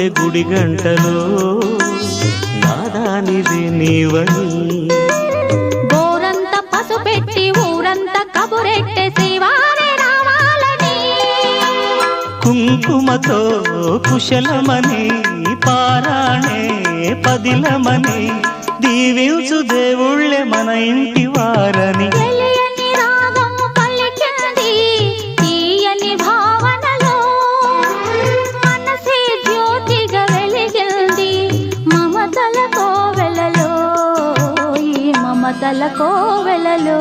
గుండె గుడి గంటలో నాదానిది నీవని గోరంత పసు పెట్టి ఊరంత కబురెట్టె శ్రీవారే రావాలని కుంకుమతో కుశలమని పారాణే పదిలమని దీవించు దేవుళ్ళే మన ఇంటి వారని తెలియని రాగము పలికింది తీయని భావనలో మనసే జ్యోతిగా వెలిగింది మమతల కోవెలలో ఈ మమతల కోవెలలో